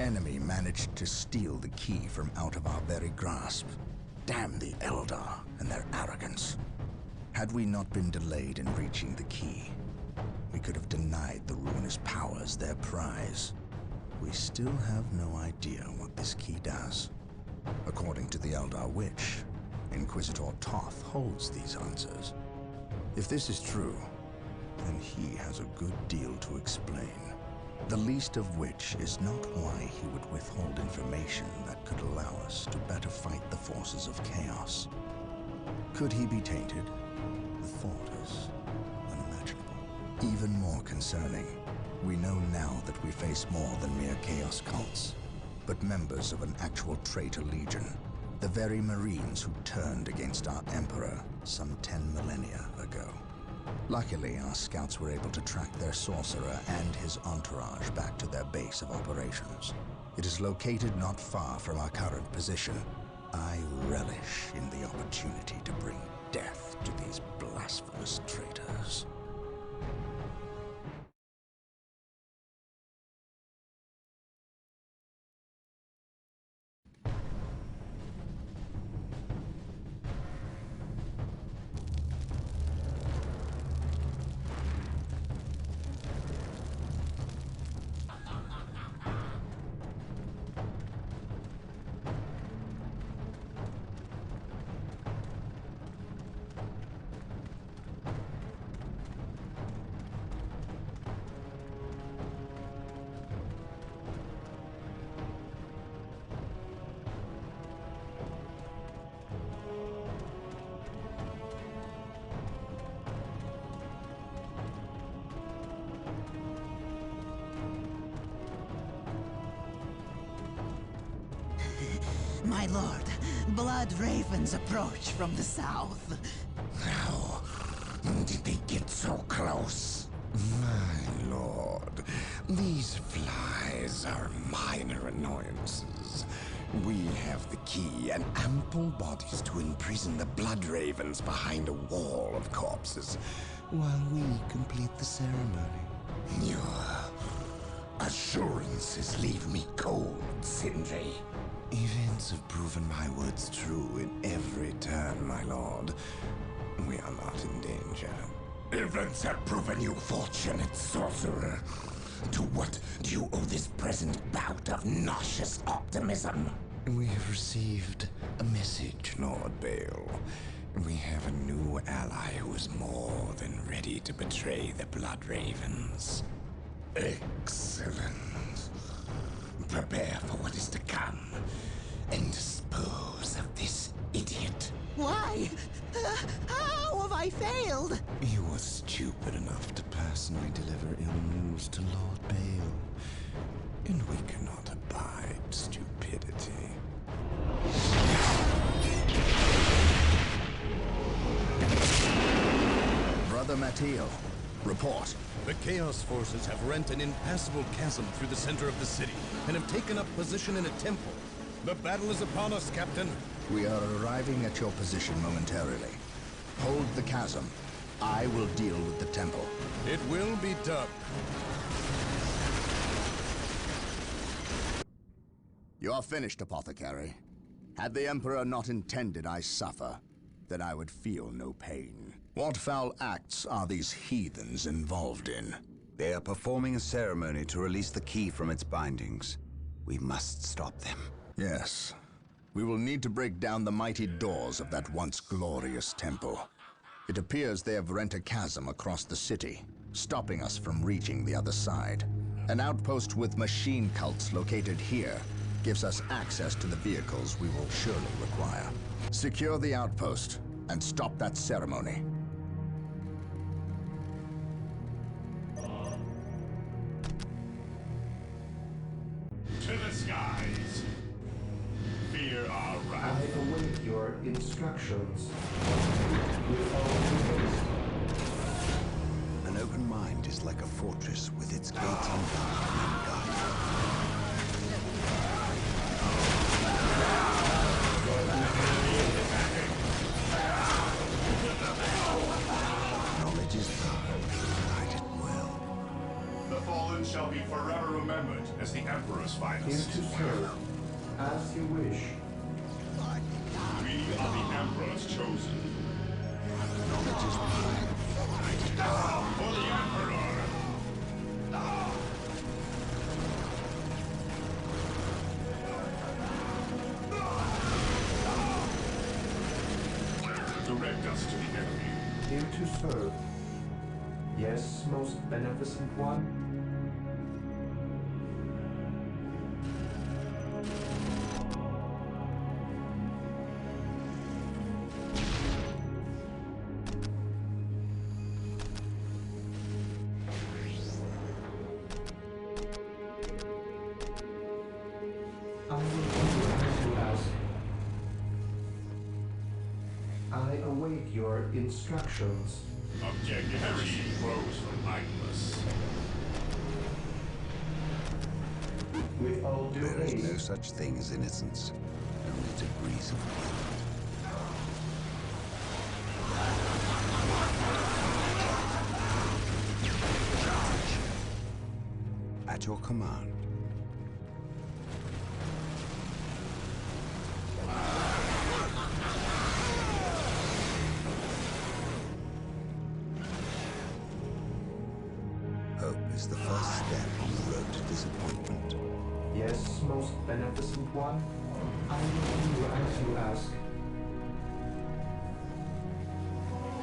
enemy managed to steal the key from out of our very grasp. Damn the Eldar and their arrogance. Had we not been delayed in reaching the key, we could have denied the ruinous powers their prize. We still have no idea what this key does. According to the Eldar Witch, Inquisitor Toth holds these answers. If this is true, then he has a good deal to explain. The least of which is not why he would withhold information that could allow us to better fight the forces of chaos. Could he be tainted? The thought is unimaginable. Even more concerning, we know now that we face more than mere chaos cults, but members of an actual traitor legion, the very Marines who turned against our Emperor some 10 millennia ago. Luckily, our scouts were able to track their sorcerer and his entourage back to their base of operations. It is located not far from our current position. I relish in the opportunity to bring death to these blasphemous traitors. My lord, blood ravens approach from the south. How did they get so close? My lord, these flies are minor annoyances. We have the key and ample bodies to imprison the blood ravens behind a wall of corpses, while we complete the ceremony. Your assurances leave me cold, Sindri. Events have proven my words true in every turn, my lord. We are not in danger. Events have proven you fortunate, sorcerer. To what do you owe this present bout of nauseous optimism? We have received a message, Lord Bale. We have a new ally who is more than ready to betray the Blood Ravens. Excellent. Prepare for what is to come, and dispose of this idiot. Why? How have I failed? You were stupid enough to personally deliver ill news to Lord Bale, and we cannot abide stupidity. Brother Mateo, report. The Chaos Forces have rent an impassable chasm through the center of the city and have taken up position in a temple. The battle is upon us, Captain. We are arriving at your position momentarily. Hold the chasm. I will deal with the temple. It will be done. You are finished, Apothecary. Had the Emperor not intended I suffer, then I would feel no pain. What foul acts are these heathens involved in? They are performing a ceremony to release the key from its bindings. We must stop them. Yes. We will need to break down the mighty doors of that once glorious temple. It appears they have rent a chasm across the city, stopping us from reaching the other side. An outpost with machine cults located here gives us access to the vehicles we will surely require. Secure the outpost and stop that ceremony. To the skies. Fear our wrath. I await your instructions. With all haste. An open mind is like a fortress with its gates unlocked and guarded. Knowledge is power. Guide it well. The fallen shall be forever remembered as the Emperor's finest. dust. to serve. As you wish. We are the Emperor's chosen. Knowledge is mine. For the Emperor! Direct us to the enemy. Here to serve. Yes, most beneficent one. I will do as you ask. I await your instructions. Objectivity grows relentless. With all due There is haste. no such thing as innocence, only degrees of guilt. Charge. At your command. Hope is the first step on the road to disappointment. Yes, most beneficent one. I will do as you ask.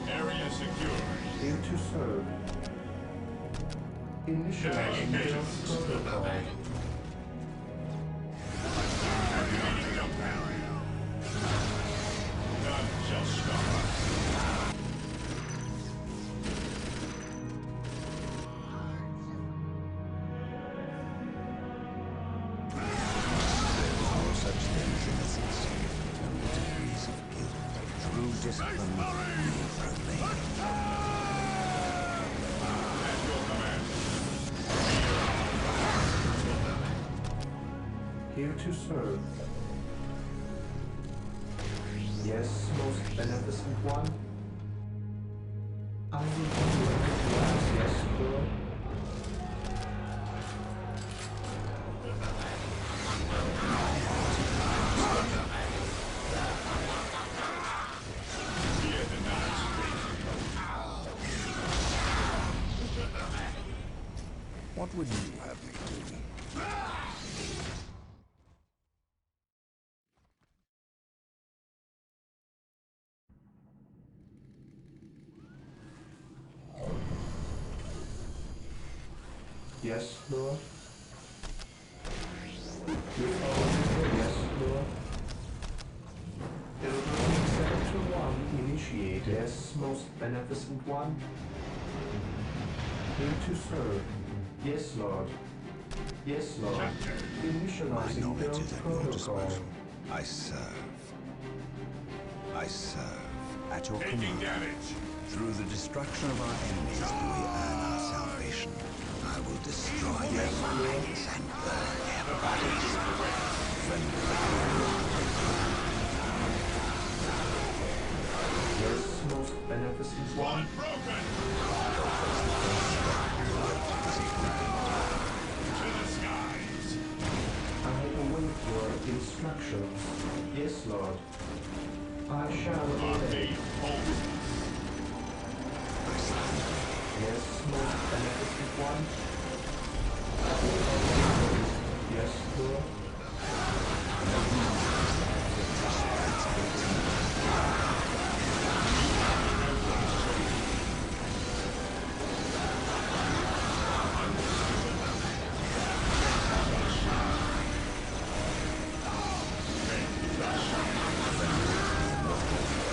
Area secured. Here to serve. Initializing build protocol. Activating jump pad. None shall stop us. No such thing as innocence, only degrees of guilt. True discipline will remain. At your command. Here to serve. Yes, most beneficent one. I will do as you ask. Yes, Lord. Fear the night. What would you have me do? Yes, Lord. With all due yes, Lord. Building Sector 1 initiated. Yes, most beneficent one. Here to serve. Yes, Lord. Yes, Lord. My Initializing knowledge build is at your protocol. disposal. I serve. I serve at your Taking command. damage. Through the destruction of our enemies do we earn our salvation. I will destroy their minds and burn their bodies. Yes, most beneficent one. Unbroken. To the skies. I await your instructions. Yes, Lord. I shall Our obey. faith holds us. Yes, most beneficent one. Yes, Lord.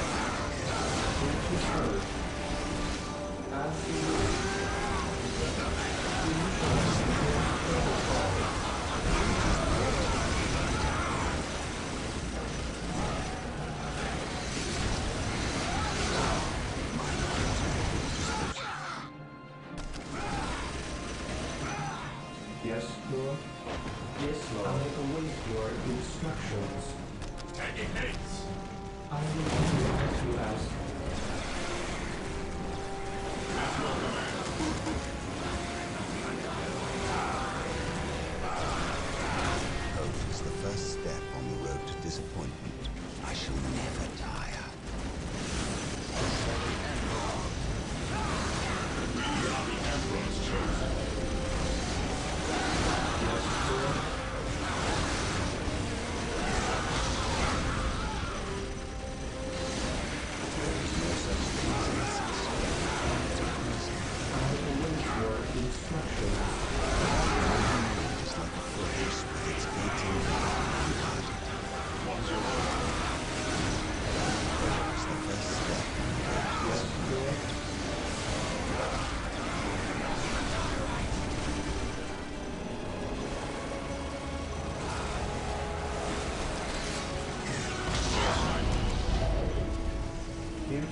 Here to serve. As you wish. Initializing build protocol. Yes, Lord. Yes, Lord. I await your instructions. Taking hits. I will do as you ask. At your command.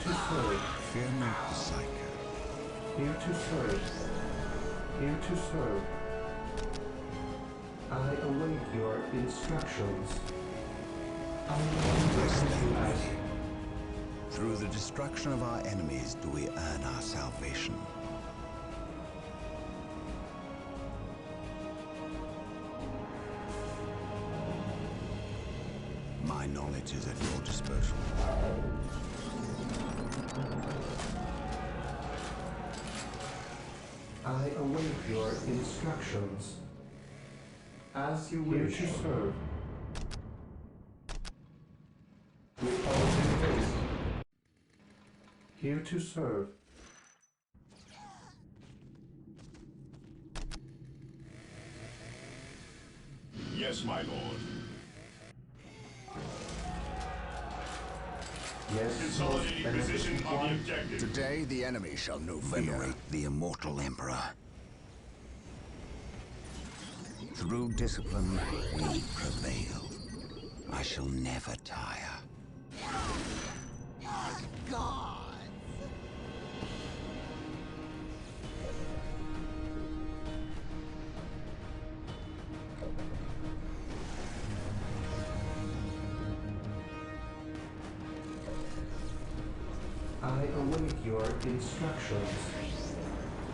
to serve. Fear not the psycho. Here to serve. Here to serve. I await your instructions. I will do as you ask. Through the destruction of our enemies do we earn our salvation. My knowledge is at your disposal. I await your instructions. As you wish. Here to serve. With all due haste. Here to serve. Yes, my lord. Yes, Consolidating most position beneficent on the one. objective. Today, the enemy shall know fear. Venerate the immortal Emperor. Through discipline, We prevail. I shall never tire. God! I await your instructions.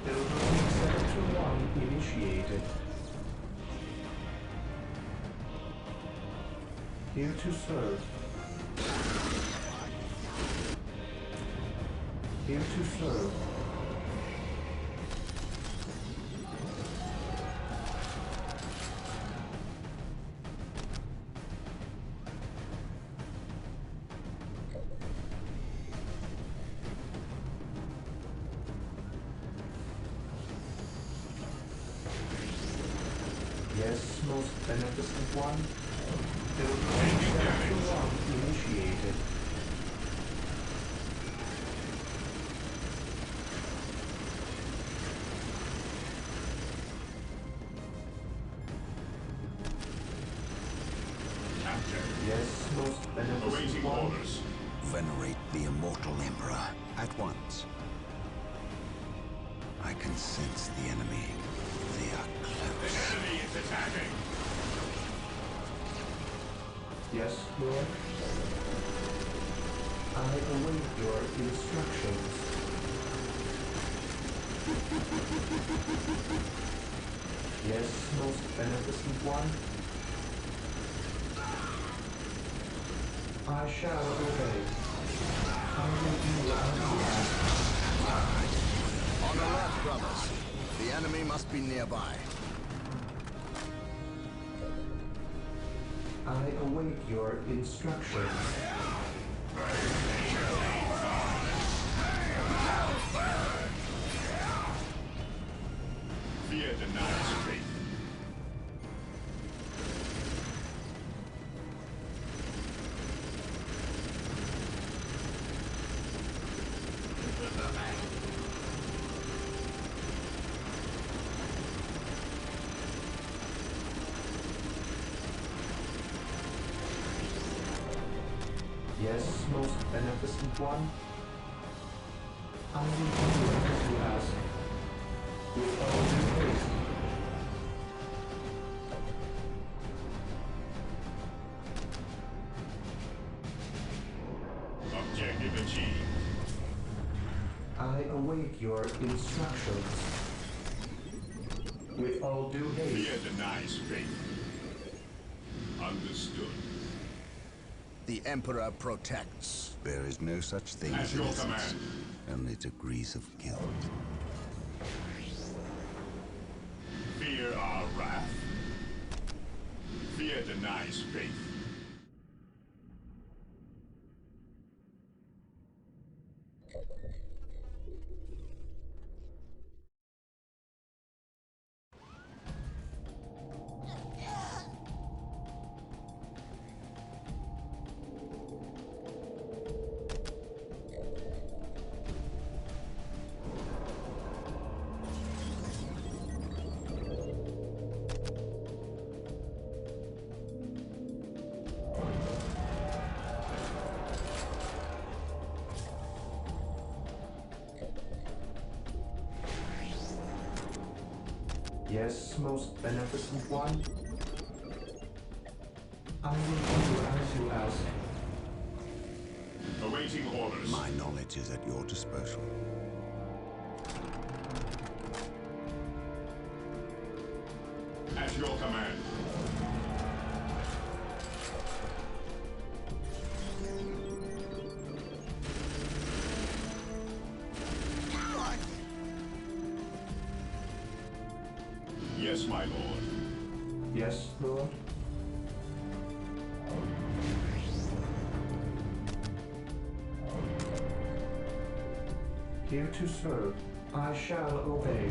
Building Sector 1 initiated. Here to serve. Here to serve. Yes, most beneficent one. Building Sector 1 initiated. Capture. Yes, most beneficent Awaiting one. orders. Venerate the immortal Emperor at once. I can sense the enemy. They are The close. enemy is attacking. Yes, Lord. I await your instructions. Yes, most beneficent one. I shall obey. I will do as you ask. on alert, brothers. The enemy must be nearby. I await your instructions. Fear denies faith. Yes, most beneficent one. I will do as you ask. With all due haste. Objective achieved. I await your instructions. With all due haste. Fear denies faith. Understood. The Emperor protects. There is no such thing At as your innocence, command. only degrees of guilt. Fear our wrath. Fear denies faith. Yes, most beneficent one. I will do as you ask. Awaiting orders. My knowledge is at your disposal. At your command. Yes, my lord. Yes, Lord. Here to serve. I shall obey.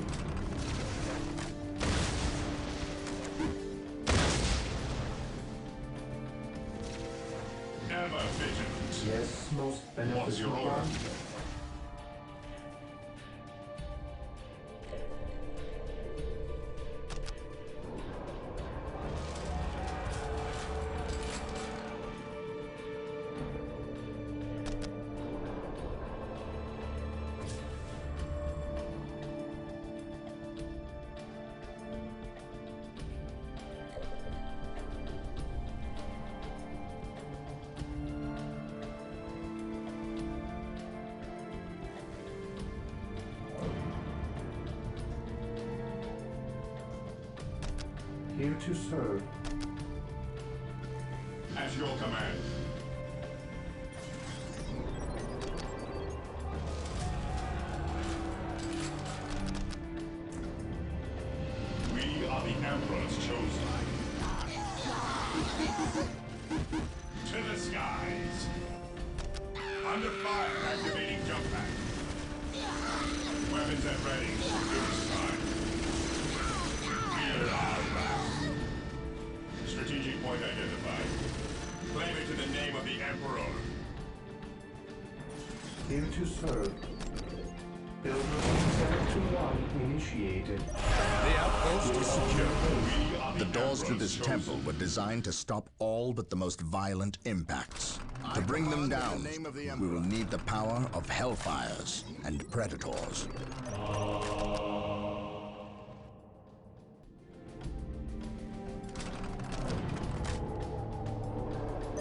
Ever vigilant. Yes, most What's beneficent your order? one. Here to serve. At your command. We are the Emperor's chosen. To the skies. Under fire, activating jump pack. Weapons at ready. It's time. Fear our wrath. Strategic point identified. Claim it to the name of the Emperor. Here to serve. Build routine 721 initiated. The outpost is secure. We are The doors to Emperor's this chosen. temple were designed to stop all but the most violent impacts. To bring them down, we will need the power of hellfires and predators.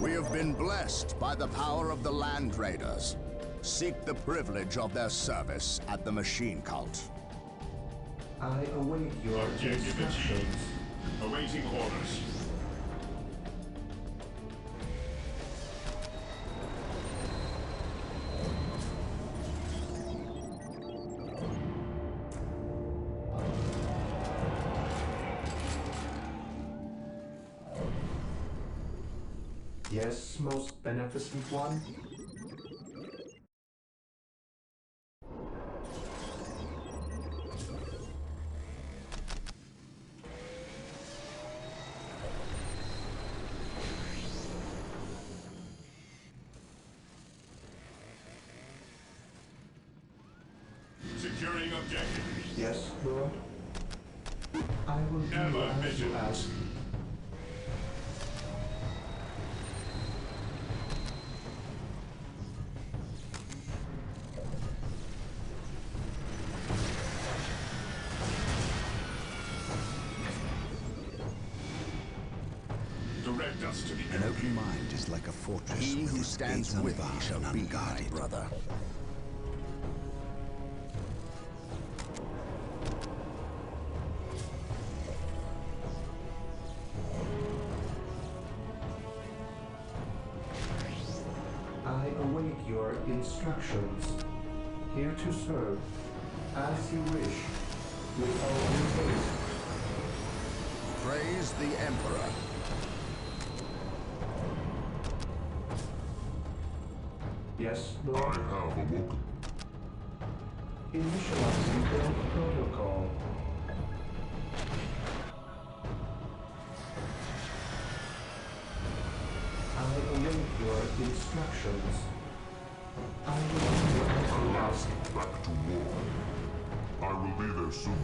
We have been blessed by the power of the Land Raiders. Seek the privilege of their service at the Machine Cult. I await your Objective instructions. achieved. Awaiting orders. Yes, most beneficent one. Securing objective. Yes, Lord. I will do Ever as you vigilant. ask. Direct us to the An enemy. open mind is like a fortress. He with who its stands gates with me unbarred shall and be my unguarded. brother. I await your instructions. Here to serve. As you wish. With all due haste. Praise the Emperor. Yes, Lord. have awoken. Initializing build protocol. I await your instructions. I will do as you ask. Back to war. I will be there soon.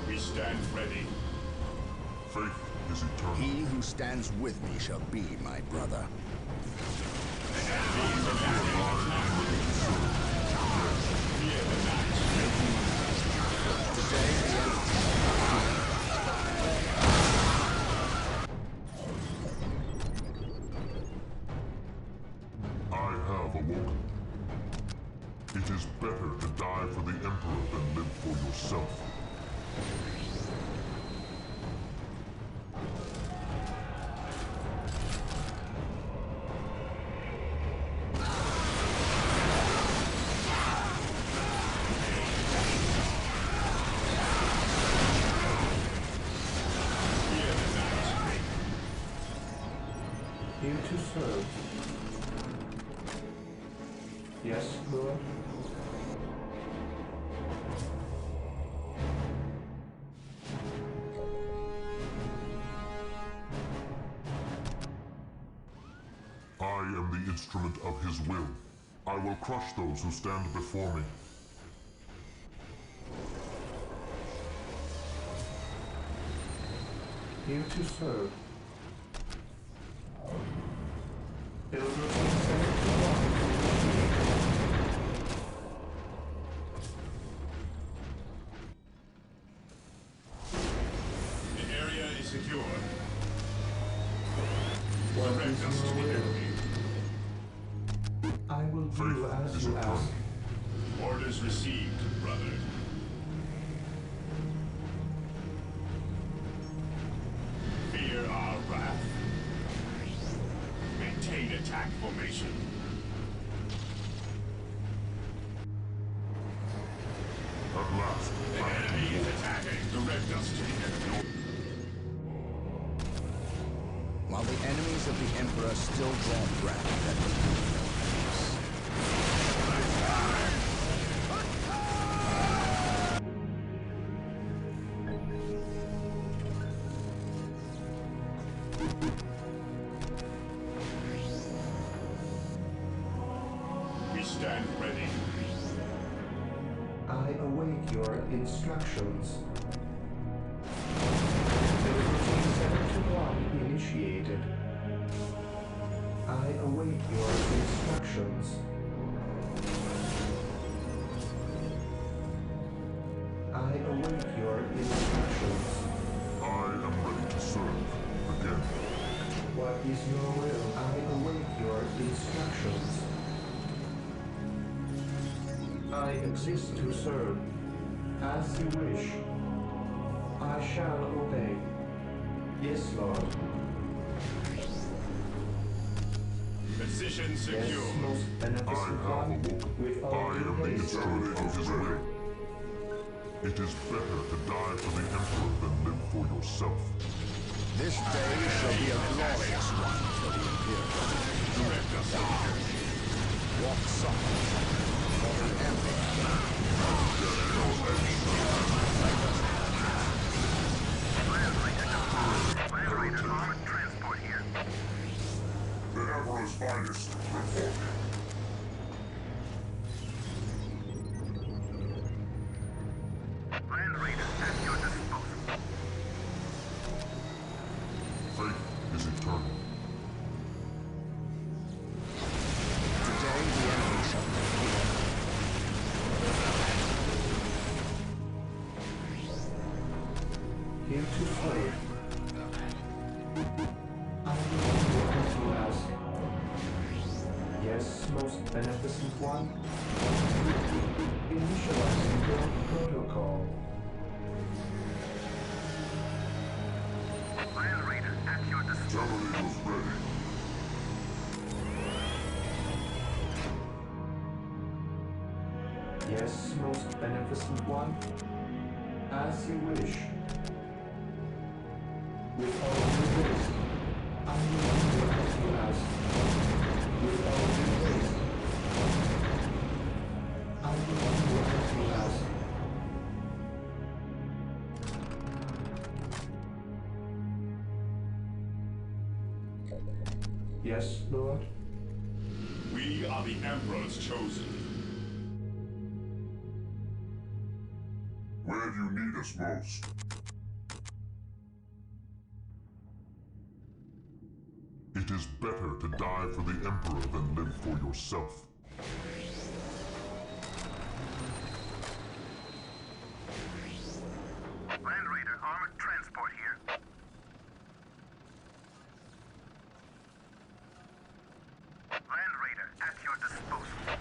We stand ready. Faith is eternal. He who stands with me shall be my brother. These are yourself. Here to serve. Yes, Lord. I am the instrument of his will. I will crush those who stand before me. Here to serve. Build routine 71 initiated. The area is secure. What Direct is us to your the will? enemy. I will do Faith as is you a ask. Orders received, brother. Fear our wrath. Maintain attack formation. At last, The enemy is attacking. Direct us to the enemy. While the enemies of the Emperor still draw breath, there will be no peace. We stand ready. I await your instructions. Build routine 71 initiated. I await your instructions. I await your instructions. I am ready to serve. Again. What is your will? I await your instructions. I exist to serve. As you wish. I shall obey. Yes, Lord. Position Yes, secure. most I beneficent have one, awoken. with I all am due the haste. instrument of his will. It is better to die for the Emperor than live for yourself. This day shall be a glorious one for the Imperium. Direct us to the enemy. Walk softly, for the Emperor. The Emperor's finest, report. Faith is eternal. Today the enemy shall be defeated. Here to serve. I will do as you ask. Yes, most beneficent one. Initializing build protocol. Javelin is ready. Yes, most beneficent one. As you wish. With all due haste, I will do as you ask. With all due haste, I will do as you ask. Yes, Lord. We are the Emperor's chosen. Where do you need us most? It is better to die for the Emperor than live for yourself. Land Raider armored transport here. Land Raider at your disposal.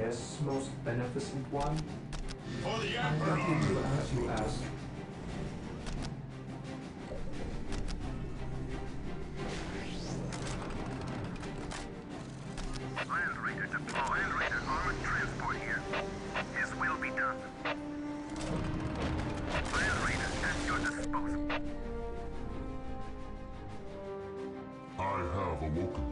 Yes, most beneficent one. For the I will Emperor! do as you ask. Land Raider deploy. Land Raider armored transport here. His will be done. Land Raider at your disposal. I have awoken.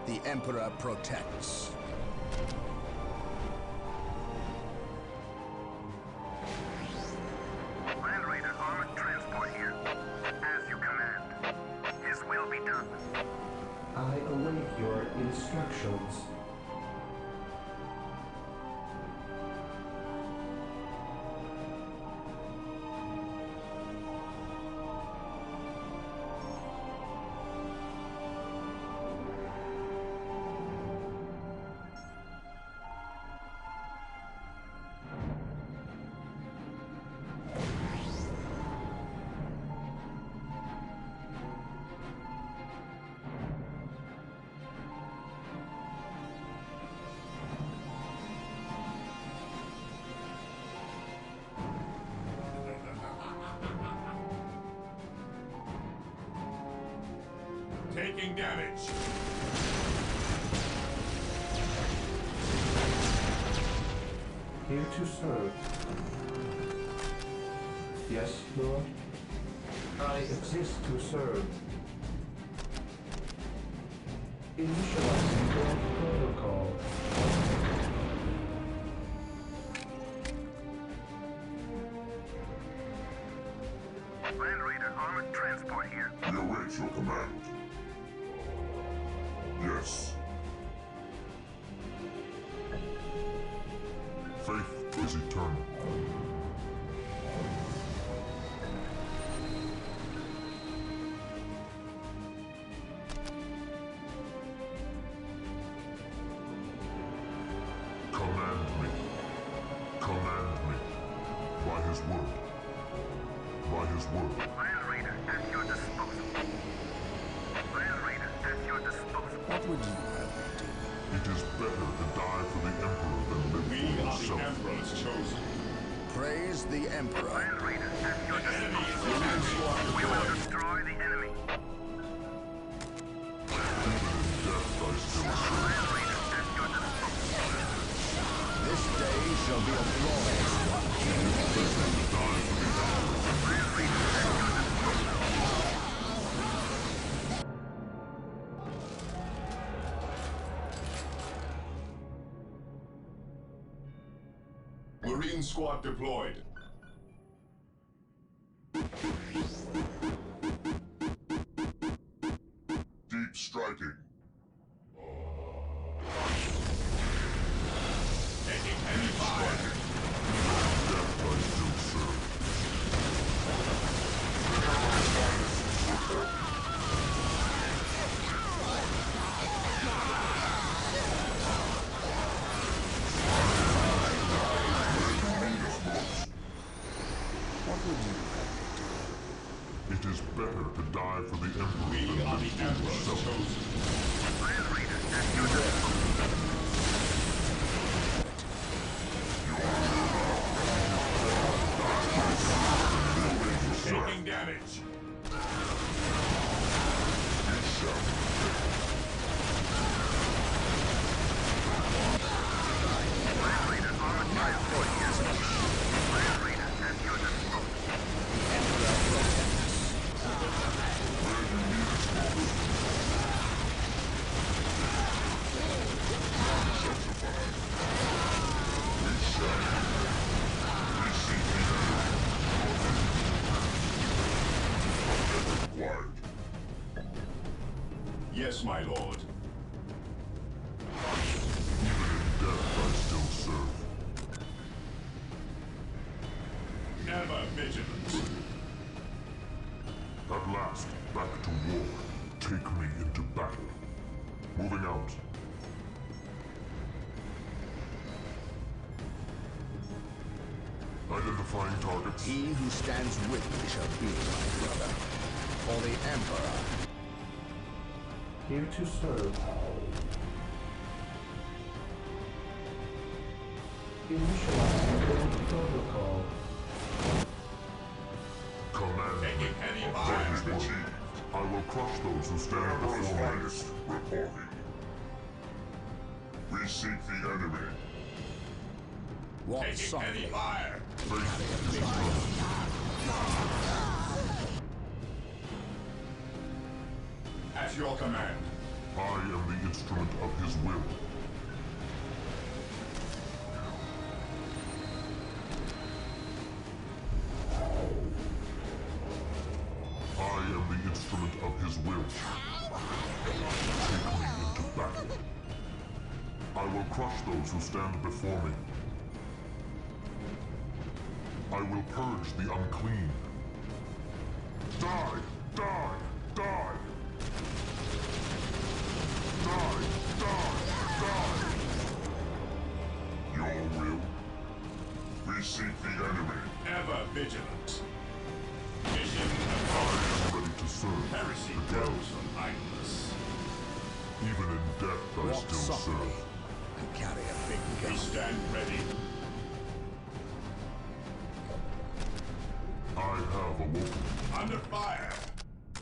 The Emperor protects. Land Raider armored transport here. As you command. His will be done. I await your instructions. Taking damage. Here to serve. Yes, Lord. I exist to serve. Initializing your protocol. Land Raider armored transport here. We await your command. Yes. Faith is eternal. Command me. Command me. By his word. By his word. Land Raider at your disposal. Land Raider at your disposal. What would you have me do? It is better to die for the Emperor than live We for are the yourself. Emperor's chosen. Praise the Emperor. Land Raider at your Enemy is disposal. attacking. We will destroy the enemy. Even in death I still serve. Land Raider at your disposal. This day shall be a glorious one. Better to die for the Emperor. Land Raider at your disposal. Marine squad deployed. Deep striking. Taking heavy fire. Death I still serve. What would you have me do? It is better to die for the Emperor We than are live the for Emperor's yourself. chosen. Land Raider at your disposal. Taking damage. Land Raider armored transport here. Land Raider at your disposal. The Emperor protects. Required. Yes, my lord. Even in death I still serve. Never vigilant. At last, back to war. Take me into battle. Moving out. Identifying targets. He who stands with me shall be my brother. For the Emperor. Here to serve. Initializing build protocol. Command me. Taking heavy That fire. is achieved. I will crush those who stand before me. Finest reporting. We seek the enemy. Walk Taking softly. heavy fire. Faith is eternal. At your command. I am the instrument of his will. I am the instrument of his will. Take me into battle. I will crush those who stand before me. I will purge the unclean. Die! Die! Die! Die! Die! Die! Your will. We seek the enemy. Ever vigilant. Mission I accomplished. am ready to serve. Heresy Again, grows from idleness. even in death I Walk still softly. serve. And carry a big We gun. stand ready. I have awoken. Under fire.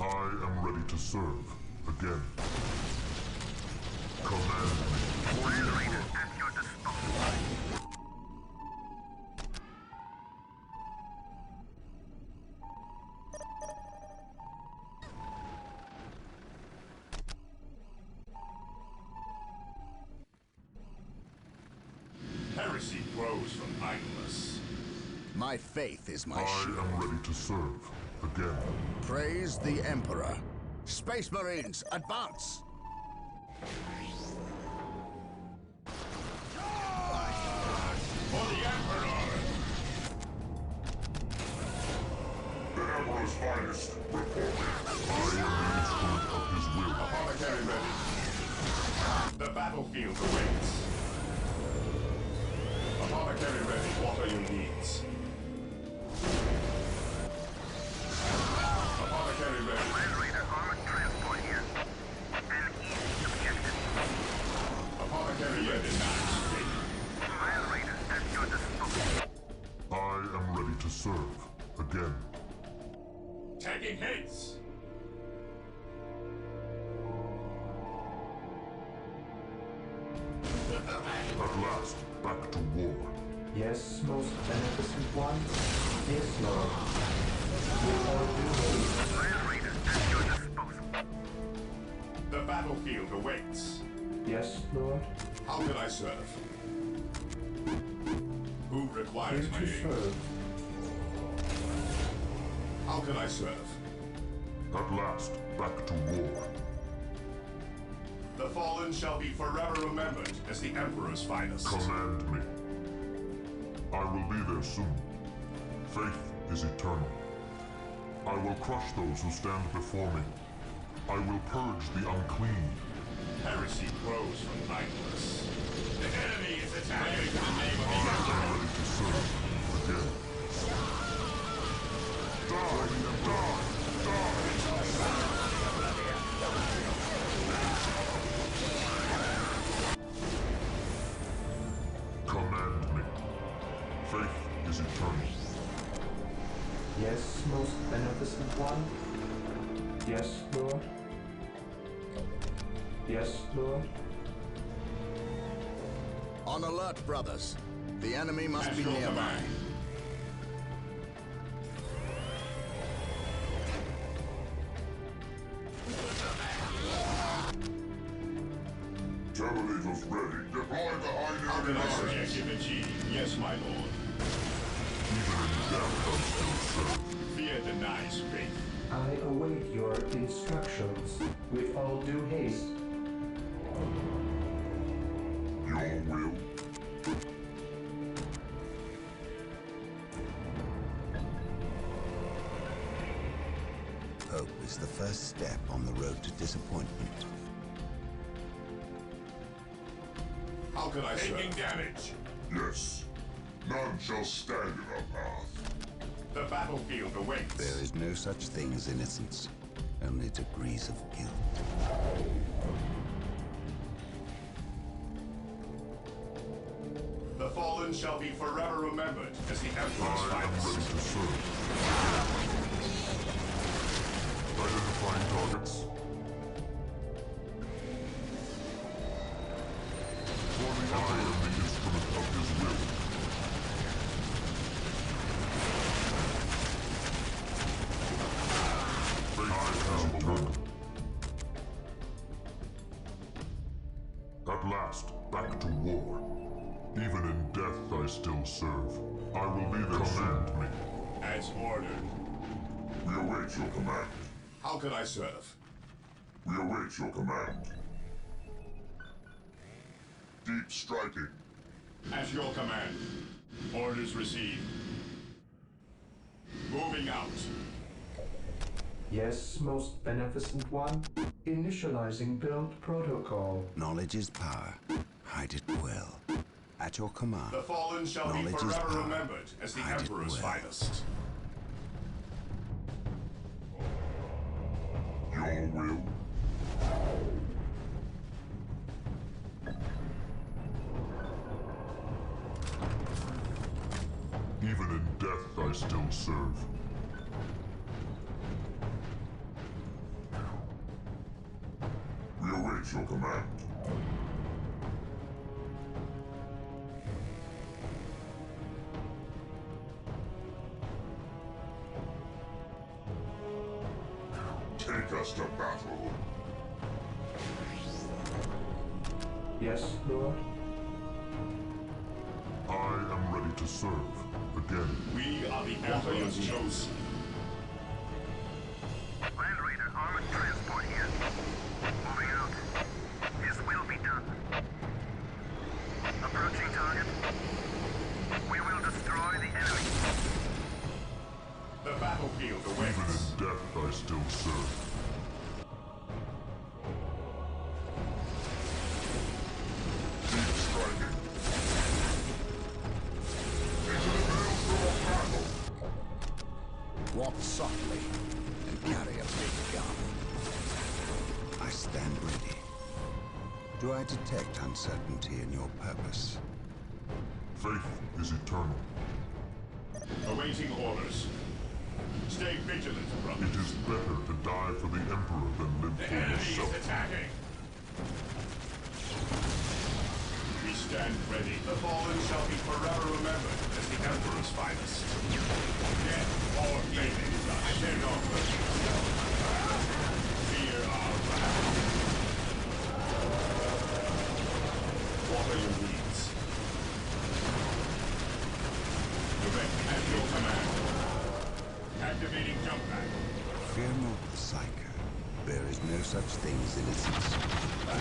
I am ready to serve. Again. Command me. Land Raiders at your disposal. Heresy grows from idleness. My faith is my I shield. am ready to serve. Again. Praise the Emperor. Space Marines, advance! For the Emperor! The Emperor's finest reporting. I am the instrument of his will. Apothecary ready. The battlefield awaits. Apothecary ready. What are your needs? Apothecary ready. Land Raider armored transport here. An easy objective. Apothecary ready. Land Raiders at your disposal. I am ready to serve. Again. Taking hits. At last, back to war. Yes, most beneficent one. Yes, Lord. With all due haste. Land Raiders at your disposal. The battlefield awaits. Yes, Lord. How can I serve? Who Here requires my to aid? serve. How can I serve? At last, back to war. The fallen shall be forever remembered as the Emperor's finest. Command me. I will be there soon. Faith is eternal. I will crush those who stand before me. I will purge the unclean. Heresy grows from idleness. The enemy is attacking in the name of I the am Emperor. ready to serve. Again. Die! Die! Die! Command me. Faith is eternal. Yes, most beneficent one. Yes, Lord. Yes, Lord. On alert, brothers. The enemy must At be your nearby. command. Terminators ready. Deploy the How high can I enemy serve? lines. Activity. Yes, my lord. Even in death I still serve. Fear denies faith. I await your instructions with all due haste. Your will. hope is the first step on the road to disappointment. How can I Taking serve? damage. Yes. None shall stand in our path. The battlefield awaits. There is no such thing as innocence, only degrees of guilt. The fallen shall be forever remembered as the Emperor's I am finest. ready to serve. Identifying targets. I am the instrument of his will. I am eternal. At last, back to war. Even in death I still serve. I will be there. Command me. As ordered. We await your command. How can I serve? We await your command. Deep striking. At your command. Orders received. Moving out. Yes, most beneficent one. Initializing build protocol. Knowledge is power. Hide it well. At your command. The fallen shall be Knowledge is forever power. remembered as the Hide it Emperor's well. finest. Your will. Even in death I still serve. We await your command. Take us to battle. Yes, Lord? I am ready to serve. Again. We are the Emperor's chosen. Land Raider, armored transport here. Moving out. His will be done. Approaching target. We will destroy the enemy. The battlefield Even awaits. in death I still serve. Deep striking. Into the maelstrom of battle. Walk softly and carry a big gun. I stand ready. Do I detect uncertainty in your purpose? Faith is eternal. Awaiting orders. Stay vigilant, brother. It is better to die for the Emperor than live The for enemy is yourself. attacking. We stand ready. The fallen shall be forever remembered as the Emperor's finest. Death or maybe I dare not fear our wrath. What are your needs? Direct at your command. Activating jump pack. Fear not the psycho. There is no such thing as innocence. My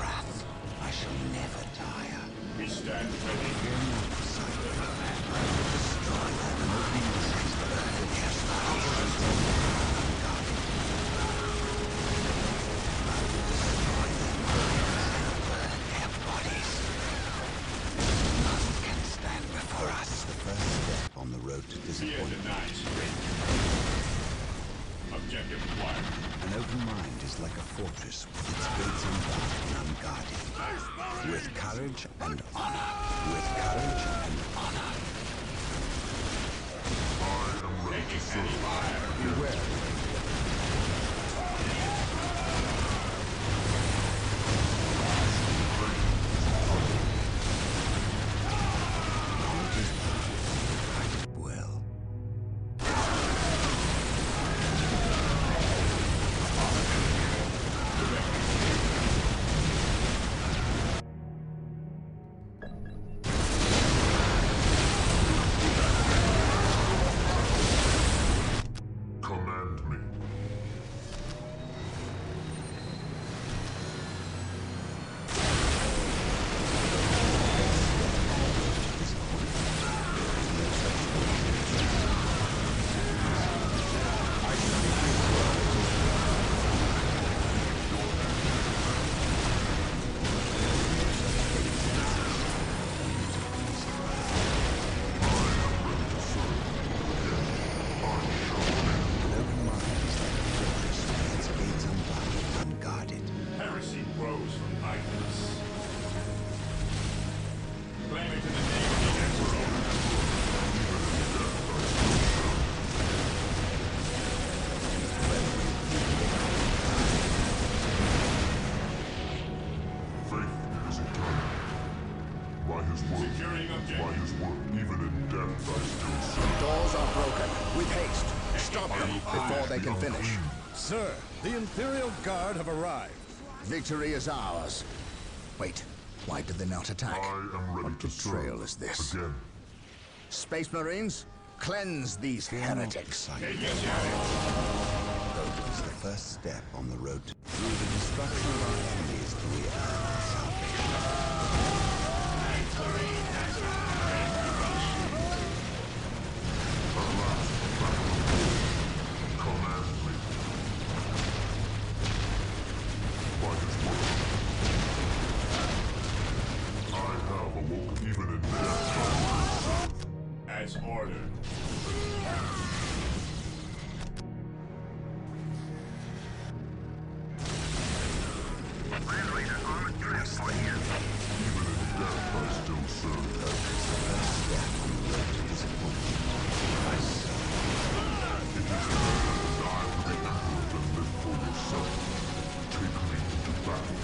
wrath. I shall never tire. We stand ready. Fear not the psycho. I will destroy them and open the seas of earth and yes, I will unguarded. I will destroy them and burn their bodies. None can stand before us. The first step on the road to Fear disappointment. denied. Objective acquired. An open mind is like a fortress with its gates unbarred and unguarded. With courage and honor. With courage and honor. I am ready to serve. Beware. Knowledge is power. Hide it well. by his word. Even in death, I still serve. Doors are broken. With haste. Stop them before they can finish. Sir, the Imperial Guard have arrived. Victory is ours. Wait, why did they not attack? I am ready What to betrayal serve is this? again. Space Marines, cleanse these heretics. Progress is the first step on the road to... Through the destruction of our enemies do we earn salvation. Command me. By his word. I have awoken. Even in death, I will serve. As ordered. Land Raider armored transport here. Even in death, I still serve. First step on the road to disappointment. I serve. It is better to die for the Emperor than live for yourself. Take me to battle.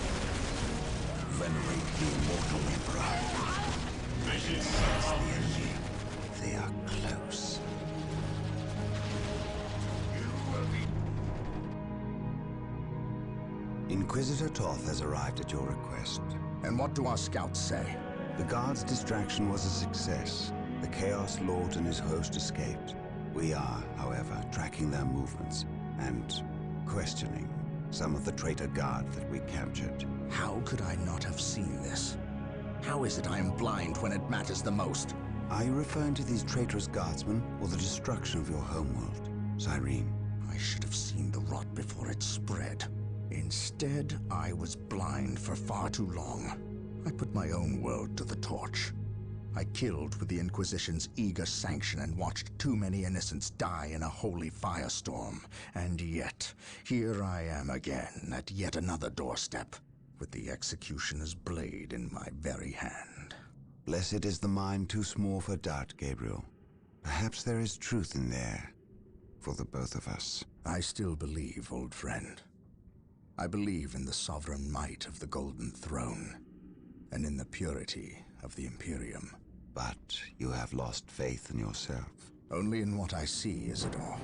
Venerate the immortal Emperor. Mission The enemy. They are close. Inquisitor Toth has arrived at your request. And what do our scouts say? The guard's distraction was a success. The Chaos Lord and his host escaped. We are, however, tracking their movements and questioning some of the traitor guard that we captured. How could I not have seen this? How is it I am blind when it matters the most? Are you referring to these traitorous guardsmen or the destruction of your homeworld, Cyrene? I should have seen the rot before it spread. Instead, I was blind for far too long. I put my own world to the torch. I killed with the Inquisition's eager sanction and watched too many innocents die in a holy firestorm. And yet, here I am again at yet another doorstep, with the executioner's blade in my very hand. Blessed is the mind too small for doubt, Gabriel. Perhaps there is truth in there, for the both of us. I still believe, old friend. I believe in the sovereign might of the Golden Throne, and in the purity of the Imperium. But you have lost faith in yourself. Only in what I see, Isidore.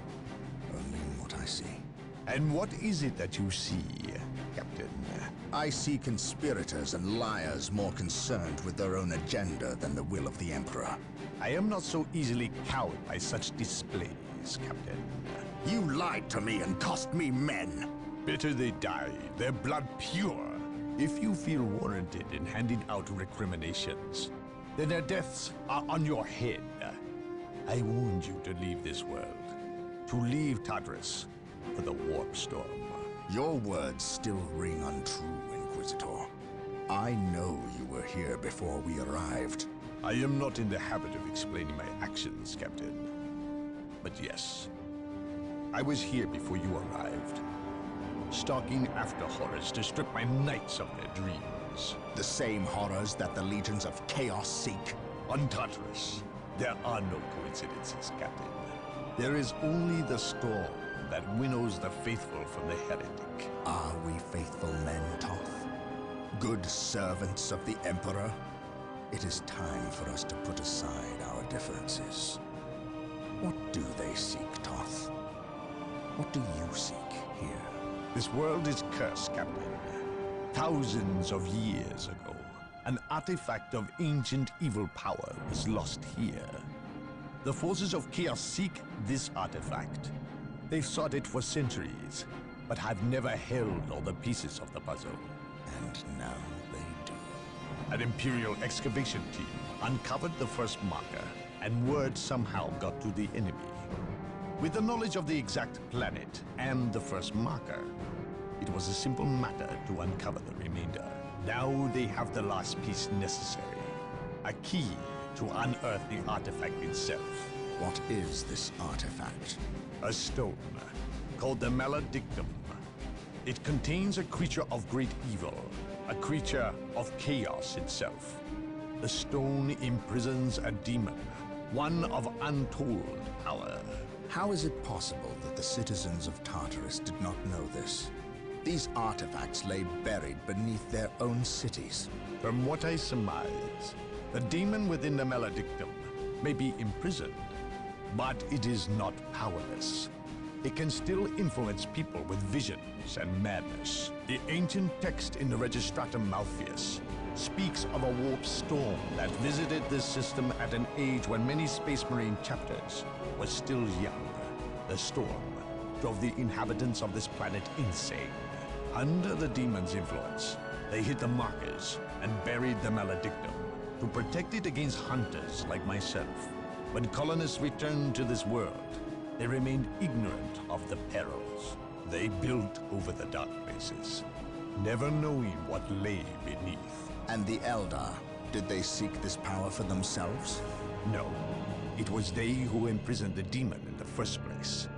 Only in what I see. And what is it that you see, Captain? I see conspirators and liars more concerned with their own agenda than the will of the Emperor. I am not so easily cowed by such displays, Captain. You lied to me and cost me men! Better they die, their blood pure. If you feel warranted in handing out recriminations, then their deaths are on your head. I warned you to leave this world, to leave Tartarus for the warp storm. Your words still ring untrue, Inquisitor. I know you were here before we arrived. I am not in the habit of explaining my actions, Captain. But yes, I was here before you arrived, stalking after horrors to strip my knights of their dreams. The same horrors that the legions of chaos seek. On Tartarus, there are no coincidences, Captain. There is only the storm that winnows the faithful from the heretic. Are we faithful men, Toth? Good servants of the Emperor? It is time for us to put aside our differences. What do they seek, Toth? What do you seek here? This world is cursed, Captain. Thousands of years ago, an artifact of ancient evil power was lost here. The forces of chaos seek this artifact. They've sought it for centuries, but have never held all the pieces of the puzzle. And now they do. An Imperial excavation team uncovered the first marker, and word somehow got to the enemy. With the knowledge of the exact planet and the first marker, it was a simple matter to uncover the remainder. Now they have the last piece necessary. A key to unearth the artifact itself. What is this artifact? A stone, called the Maledictum. It contains a creature of great evil, a creature of chaos itself. The stone imprisons a demon, one of untold power. How is it possible that the citizens of Tartarus did not know this? These artifacts lay buried beneath their own cities. From what I surmise, The demon within the maledictum may be imprisoned, but it is not powerless. It can still influence people with visions and madness. The ancient text in the Registratum Malpheus speaks of a warp storm that visited this system at an age when many Space Marine chapters were still young. The storm drove the inhabitants of this planet insane. Under the demon's influence, they hid the markers and buried the maledictum to protect it against hunters like myself. When colonists returned to this world, they remained ignorant of the perils. They built over the dark places, never knowing what lay beneath. And the Eldar, did they seek this power for themselves? No, it was they who imprisoned the demon in the first place.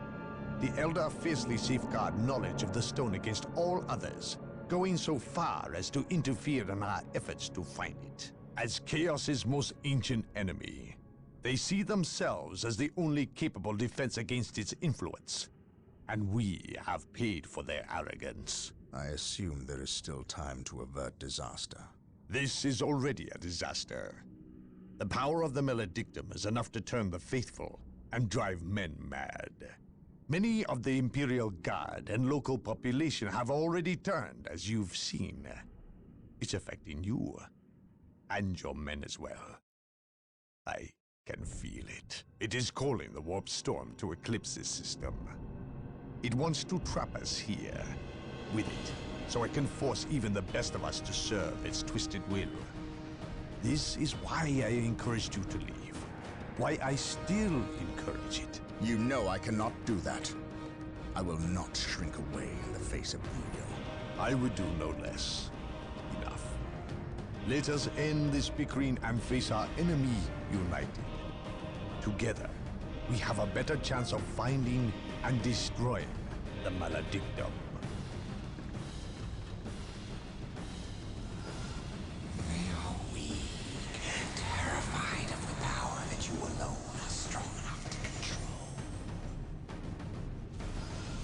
The Eldar fiercely safeguard knowledge of the stone against all others, going so far as to interfere in our efforts to find it. As Chaos's most ancient enemy, they see themselves as the only capable defense against its influence, and we have paid for their arrogance. I assume there is still time to avert disaster. This is already a disaster. The power of the maledictum is enough to turn the faithful and drive men mad. Many of the Imperial Guard and local population have already turned, as you've seen. It's affecting you, and your men as well. I can feel it. It is calling the warp storm to eclipse this system. It wants to trap us here, with it, so it can force even the best of us to serve its twisted will. This is why I encouraged you to leave. Why I still encourage it. You know I cannot do that. I will not shrink away in the face of evil. I would do no less. Enough. Let us end this bickering and face our enemy united. Together, we have a better chance of finding and destroying the maledictum. They are weak, terrified of the power that you alone are strong enough to control.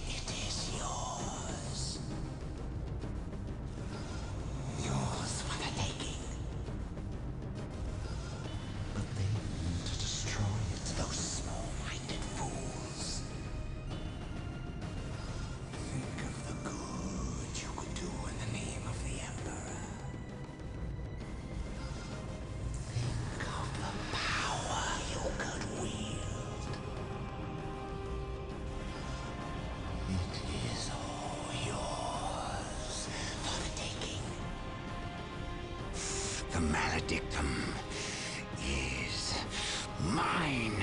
It is yours. Yours for the taking. But they want to destroy it, those small-minded fools. Think of the good you could do in the name of the Emperor. Think of the power you could wield. It is all yours for the taking. The maledictum is mine.